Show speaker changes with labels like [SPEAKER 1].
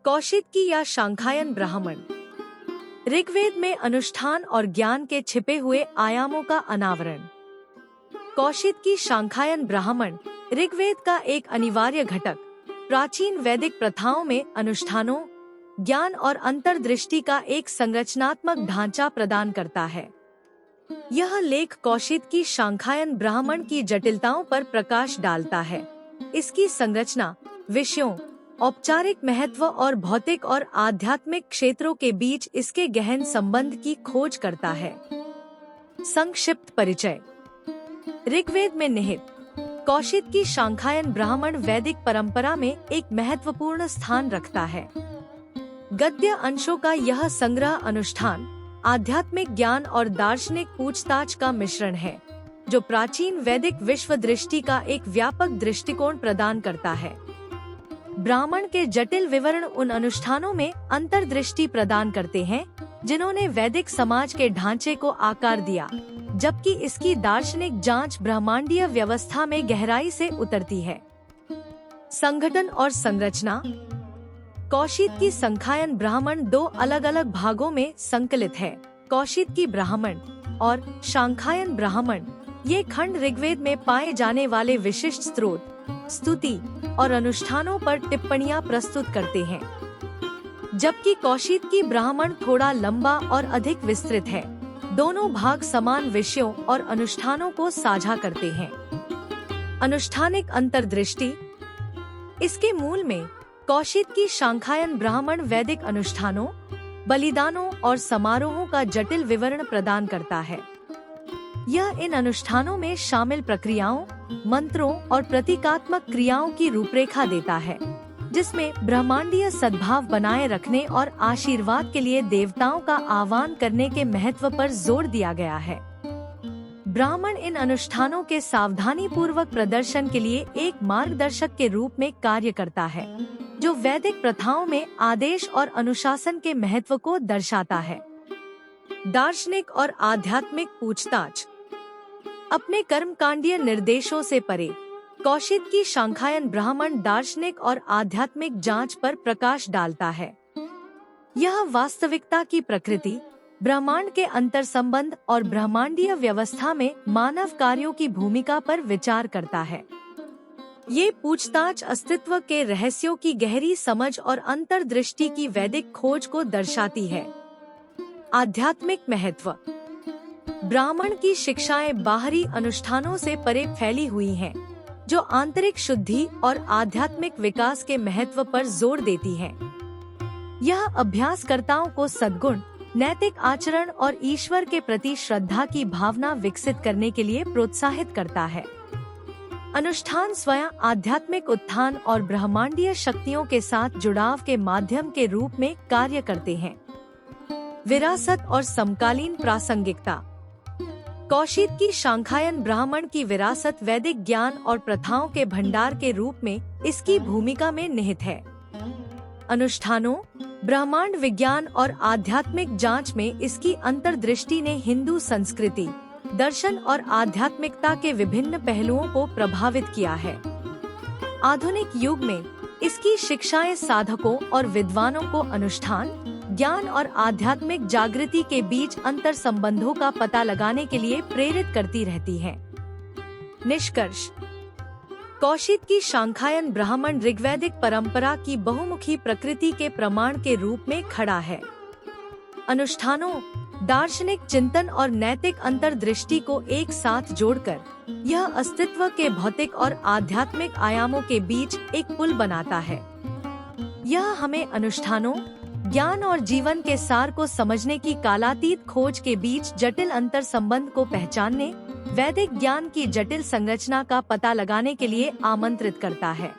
[SPEAKER 1] कौशिकी या शांखायन ब्राह्मण। ऋग्वेद में अनुष्ठान और ज्ञान के छिपे हुए आयामों का अनावरण। कौशिकी शांखायन ब्राह्मण ऋग्वेद का एक अनिवार्य घटक, प्राचीन वैदिक प्रथाओं में अनुष्ठानों, ज्ञान और अंतर्दृष्टि का एक संरचनात्मक ढांचा प्रदान करता है। यह लेख कौशिकी शांखायन ब्राह्मण की जटिलताओं पर प्रकाश डालता है, इसकी संरचना, विषयों, औपचारिक महत्व और भौतिक और आध्यात्मिक क्षेत्रों के बीच इसके गहन संबंध की खोज करता है। संक्षिप्त परिचय। ऋग्वेद में निहित कौशिकी शांखायन ब्राह्मण वैदिक परंपरा में एक महत्वपूर्ण स्थान रखता है। गद्य अंशों का यह संग्रह अनुष्ठान, आध्यात्मिक ज्ञान और दार्शनिक पूछताछ का मिश्रण है, जो प्राचीन वैदिक विश्व दृष्टि का एक व्यापक दृष्टिकोण प्रदान करता है। ब्राह्मण के जटिल विवरण उन अनुष्ठानों में अंतर्दृष्टि प्रदान करते हैं जिन्होंने वैदिक समाज के ढांचे को आकार दिया, जबकि इसकी दार्शनिक जांच ब्रह्मांडीय व्यवस्था में गहराई से उतरती है। संगठन और संरचना। कौशिकी शांखायन ब्राह्मण दो अलग अलग भागों में संकलित है, कौशिकी ब्राह्मण और शांखायन ब्राह्मण। ये खंड ऋग्वेद में पाए जाने वाले विशिष्ट स्त्रोत, स्तुति और अनुष्ठानों पर टिप्पणियां प्रस्तुत करते हैं, जबकि कौशिकी ब्राह्मण थोड़ा लंबा और अधिक विस्तृत है। दोनों भाग समान विषयों और अनुष्ठानों को साझा करते हैं। अनुष्ठानिक अंतर्दृष्टि। इसके मूल में कौशिकी शांखायन ब्राह्मण वैदिक अनुष्ठानों, बलिदानों और समारोहों का जटिल विवरण प्रदान करता है। यह इन अनुष्ठानों में शामिल प्रक्रियाओं, मंत्रों और प्रतीकात्मक क्रियाओं की रूपरेखा देता है, जिसमें ब्रह्मांडीय सद्भाव बनाए रखने और आशीर्वाद के लिए देवताओं का आह्वान करने के महत्व पर जोर दिया गया है। ब्राह्मण इन अनुष्ठानों के सावधानी पूर्वक प्रदर्शन के लिए एक मार्गदर्शक के रूप में कार्य करता है, जो वैदिक प्रथाओं में आदेश और अनुशासन के महत्व को दर्शाता है। दार्शनिक और आध्यात्मिक पूछताछ। अपने कर्मकांडीय निर्देशों से परे कौशिकी शांखायन ब्राह्मण दार्शनिक और आध्यात्मिक जांच पर प्रकाश डालता है। यह वास्तविकता की प्रकृति, ब्रह्मांड के अंतर संबंध और ब्रह्मांडीय व्यवस्था में मानव कार्यों की भूमिका पर विचार करता है। ये पूछताछ अस्तित्व के रहस्यों की गहरी समझ और अंतर्दृष्टि की वैदिक खोज को दर्शाती है। आध्यात्मिक महत्व। ब्राह्मण की शिक्षाएं बाहरी अनुष्ठानों से परे फैली हुई हैं, जो आंतरिक शुद्धि और आध्यात्मिक विकास के महत्व पर जोर देती हैं। यह अभ्यासकर्ताओं को सद्गुण, नैतिक आचरण और ईश्वर के प्रति श्रद्धा की भावना विकसित करने के लिए प्रोत्साहित करता है। अनुष्ठान स्वयं आध्यात्मिक उत्थान और ब्रह्मांडीय शक्तियों के साथ जुड़ाव के माध्यम के रूप में कार्य करते हैं। विरासत और समकालीन प्रासंगिकता। कौशिकी शांखायन ब्राह्मण की विरासत वैदिक ज्ञान और प्रथाओं के भंडार के रूप में इसकी भूमिका में निहित है। अनुष्ठानों, ब्रह्मांड विज्ञान और आध्यात्मिक जांच में इसकी अंतर्दृष्टि ने हिंदू संस्कृति, दर्शन और आध्यात्मिकता के विभिन्न पहलुओं को प्रभावित किया है। आधुनिक युग में इसकी शिक्षाएं साधकों और विद्वानों को अनुष्ठान, ज्ञान और आध्यात्मिक जागृति के बीच अंतर संबंधों का पता लगाने के लिए प्रेरित करती रहती है। निष्कर्ष। कौशिकी शांखायन ब्राह्मण ऋग्वैदिक परंपरा की बहुमुखी प्रकृति के प्रमाण के रूप में खड़ा है। अनुष्ठानों, दार्शनिक चिंतन और नैतिक अंतर्दृष्टि को एक साथ जोड़कर यह अस्तित्व के भौतिक और आध्यात्मिक आयामों के बीच एक पुल बनाता है। यह हमें अनुष्ठानों, ज्ञान और जीवन के सार को समझने की कालातीत खोज के बीच जटिल अंतर संबंध को पहचानने, वैदिक ज्ञान की जटिल संरचना का पता लगाने के लिए आमंत्रित करता है।